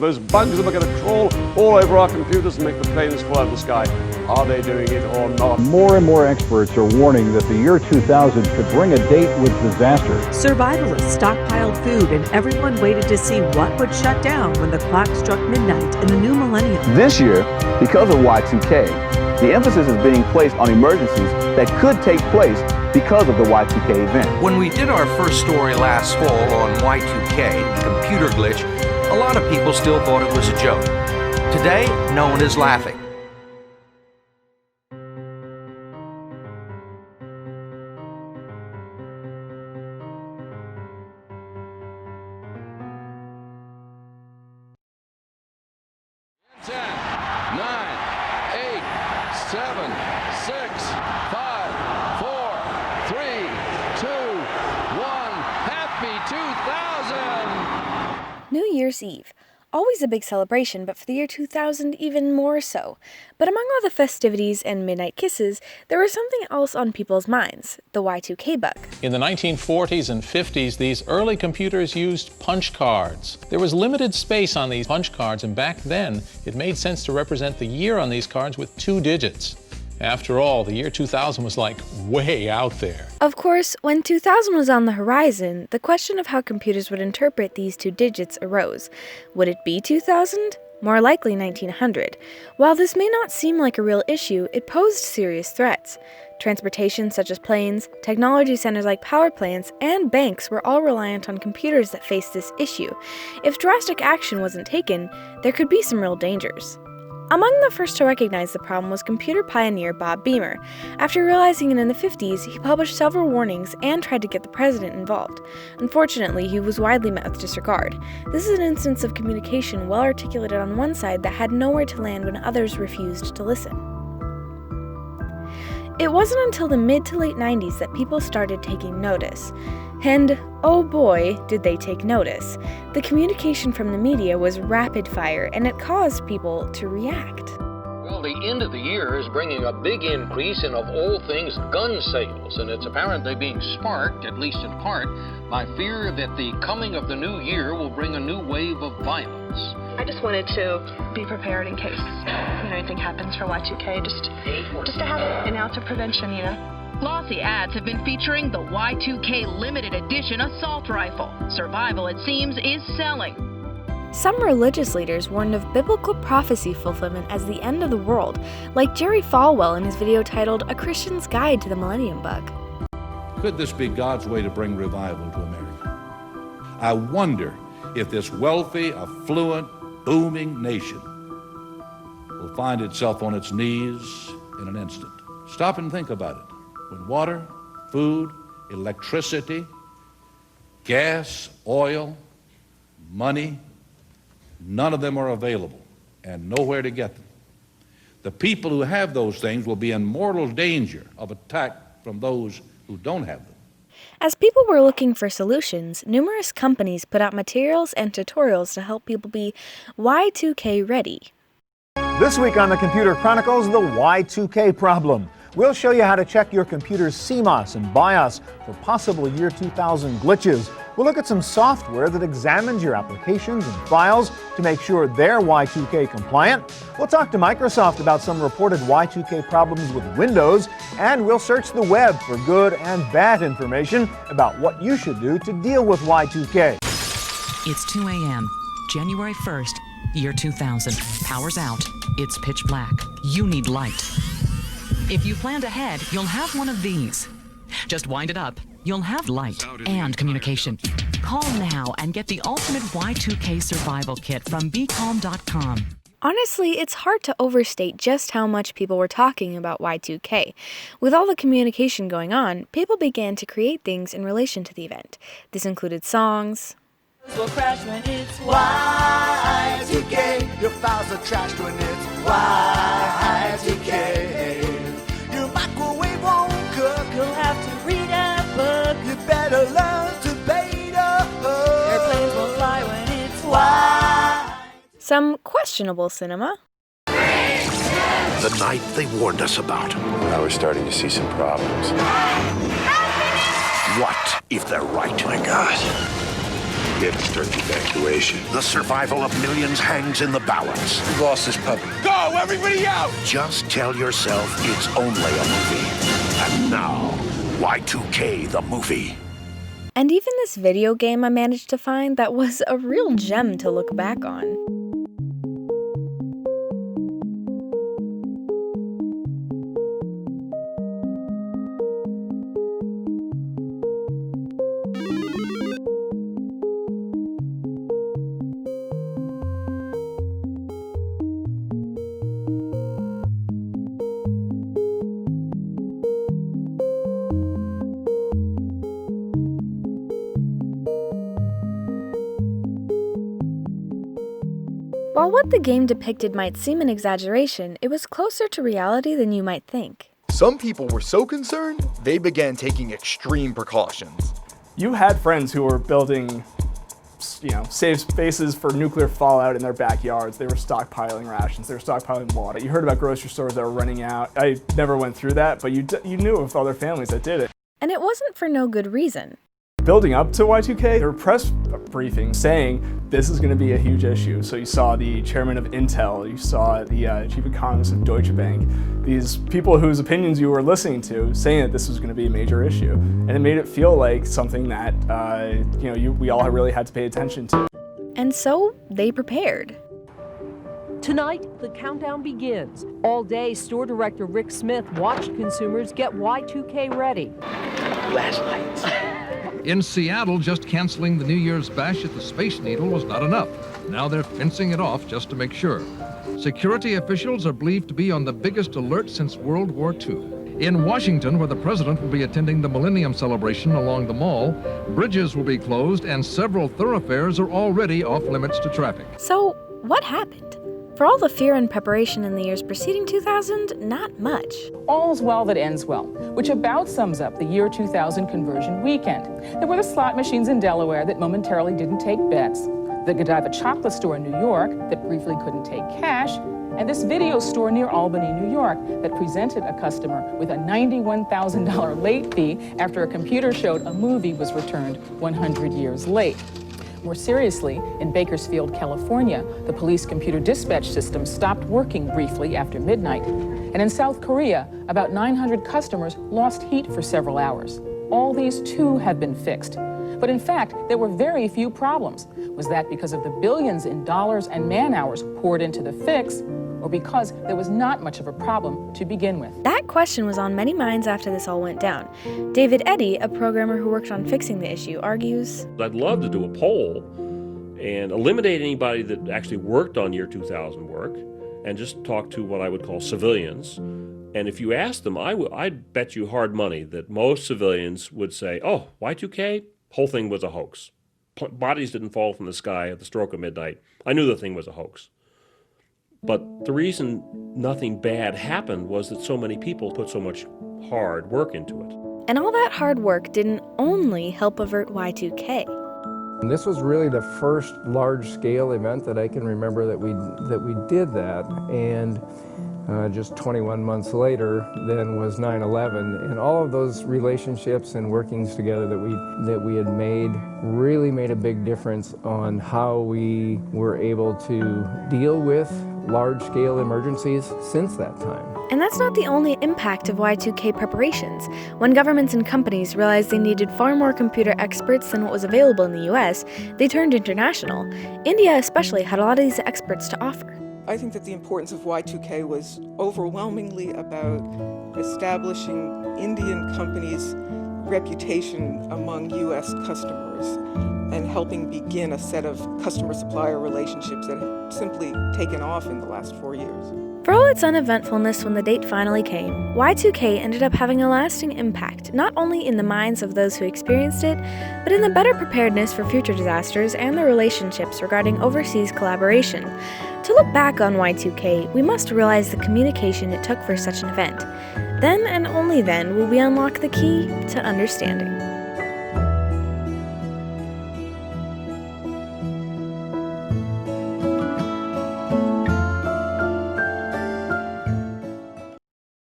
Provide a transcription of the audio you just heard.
Those bugs that are going to crawl all over our computers and make the planes fly in the sky. Are they doing it or not? More and more experts are warning that the year 2000 could bring a date with disaster. Survivalists stockpiled food and everyone waited to see what would shut down when the clock struck midnight in the new millennium. This year, because of Y2K, the emphasis is being placed on emergencies that could take place because of the Y2K event. When we did our first story last fall on Y2K, computer glitch, a lot of people still thought it was a joke. Today, no one is laughing. New Year's Eve. Always a big celebration, but for the year 2000, even more so. But among all the festivities and midnight kisses, there was something else on people's minds, the Y2K bug. In the 1940s and 50s, these early computers used punch cards. There was limited space on these punch cards, and back then, it made sense to represent the year on these cards with 2 digits. After all, the year 2000 was like way out there. Of course, when 2000 was on the horizon, the question of how computers would interpret these 2 digits arose. Would it be 2000? More likely 1900. While this may not seem like a real issue, it posed serious threats. Transportation such as planes, technology centers like power plants, and banks were all reliant on computers that faced this issue. If drastic action wasn't taken, there could be some real dangers. Among the first to recognize the problem was computer pioneer Bob Beamer. After realizing it in the 50s, he published several warnings and tried to get the president involved. Unfortunately, he was widely met with disregard. This is an instance of communication well articulated on one side that had nowhere to land when others refused to listen. It wasn't until the mid to late 90s that people started taking notice. And, oh boy, did they take notice. The communication from the media was rapid fire, and it caused people to react. Well, the end of the year is bringing a big increase in, of all things, gun sales, and it's apparently being sparked, at least in part, by fear that the coming of the new year will bring a new wave of violence. I just wanted to be prepared in case anything happens for Y2K, just to have an ounce of prevention, Glossy ads have been featuring the Y2K limited edition assault rifle. Survival, it seems, is selling. Some religious leaders warned of biblical prophecy fulfillment as the end of the world, like Jerry Falwell in his video titled A Christian's Guide to the Millennium Bug. Could this be God's way to bring revival to America? I wonder if this wealthy, affluent, booming nation will find itself on its knees in an instant. Stop and think about it. When water, food, electricity, gas, oil, money, none of them are available and nowhere to get them. The people who have those things will be in mortal danger of attack from those who don't have them. As people were looking for solutions, numerous companies put out materials and tutorials to help people be Y2K ready. This week on the Computer Chronicles, the Y2K problem. We'll show you how to check your computer's CMOS and BIOS for possible year 2000 glitches. We'll look at some software that examines your applications and files to make sure they're Y2K compliant. We'll talk to Microsoft about some reported Y2K problems with Windows, and we'll search the web for good and bad information about what you should do to deal with Y2K. It's 2 a.m., January 1st, year 2000. Power's out. It's pitch black. You need light. If you planned ahead, you'll have one of these. Just wind it up. You'll have light and communication. Call now and get the ultimate Y2K survival kit from BeCalm.com. Honestly, it's hard to overstate just how much people were talking about Y2K. With all the communication going on, people began to create things in relation to the event. This included songs. Will crash when it's Y2K. Your files are trashed when it's Y2K. Your microwave won't cook. You'll have to read a book. You better learn to beta. Airplanes won't fly when it's Y. Some questionable cinema. The night they warned us about. Now we're starting to see some problems. What if they're right? My God. Hipster evacuation. The survival of millions hangs in the balance. We've lost this puppy. Go, everybody out! Just tell yourself it's only a movie. And now, Y2K, the movie. And even this video game I managed to find that was a real gem to look back on. While what the game depicted might seem an exaggeration, it was closer to reality than you might think. Some people were so concerned, they began taking extreme precautions. You had friends who were building, safe spaces for nuclear fallout in their backyards. They were stockpiling rations, they were stockpiling water. You heard about grocery stores that were running out. I never went through that, but you knew of other families that did it. And it wasn't for no good reason. Building up to Y2K, there were press briefings saying this is going to be a huge issue. So you saw the chairman of Intel, you saw the chief economist of Deutsche Bank, these people whose opinions you were listening to saying that this was going to be a major issue. And it made it feel like something that we all really had to pay attention to. And so they prepared. Tonight, the countdown begins. All day, store director Rick Smith watched consumers get Y2K ready. Flashlights. In Seattle, just canceling the New Year's bash at the Space Needle was not enough. Now they're fencing it off just to make sure. Security officials are believed to be on the biggest alert since World War II. In Washington, where the president will be attending the Millennium Celebration along the mall, bridges will be closed and several thoroughfares are already off limits to traffic. So, what happened? For all the fear and preparation in the years preceding 2000, not much. All's well that ends well, which about sums up the year 2000 conversion weekend. There were the slot machines in Delaware that momentarily didn't take bets, the Godiva chocolate store in New York that briefly couldn't take cash, and this video store near Albany, New York that presented a customer with a $91,000 late fee after a computer showed a movie was returned 100 years late. More seriously, in Bakersfield, California, the police computer dispatch system stopped working briefly after midnight. And in South Korea, about 900 customers lost heat for several hours. All these too have been fixed. But in fact, there were very few problems. Was that because of the billions in dollars and man-hours poured into the fix, or because there was not much of a problem to begin with? That question was on many minds after this all went down. David Eddy, a programmer who worked on fixing the issue, argues, I'd love to do a poll and eliminate anybody that actually worked on year 2000 work and just talk to what I would call civilians. And if you ask them, I'd bet you hard money that most civilians would say, oh, Y2K, whole thing was a hoax. Bodies didn't fall from the sky at the stroke of midnight. I knew the thing was a hoax. But the reason nothing bad happened was that so many people put so much hard work into it. And all that hard work didn't only help avert Y2K. And this was really the first large-scale event that I can remember that we did that. And just 21 months later, then was 9/11, and all of those relationships and workings together that we had made really made a big difference on how we were able to deal with large-scale emergencies since that time. And that's not the only impact of Y2K preparations. When governments and companies realized they needed far more computer experts than what was available in the US, they turned international. India especially had a lot of these experts to offer. I think that the importance of Y2K was overwhelmingly about establishing Indian companies' reputation among U.S. customers and helping begin a set of customer-supplier relationships that had simply taken off in the last 4 years. For all its uneventfulness when the date finally came, Y2K ended up having a lasting impact, not only in the minds of those who experienced it, but in the better preparedness for future disasters and the relationships regarding overseas collaboration. To look back on Y2K, we must realize the communication it took for such an event. Then and only then will we unlock the key to understanding.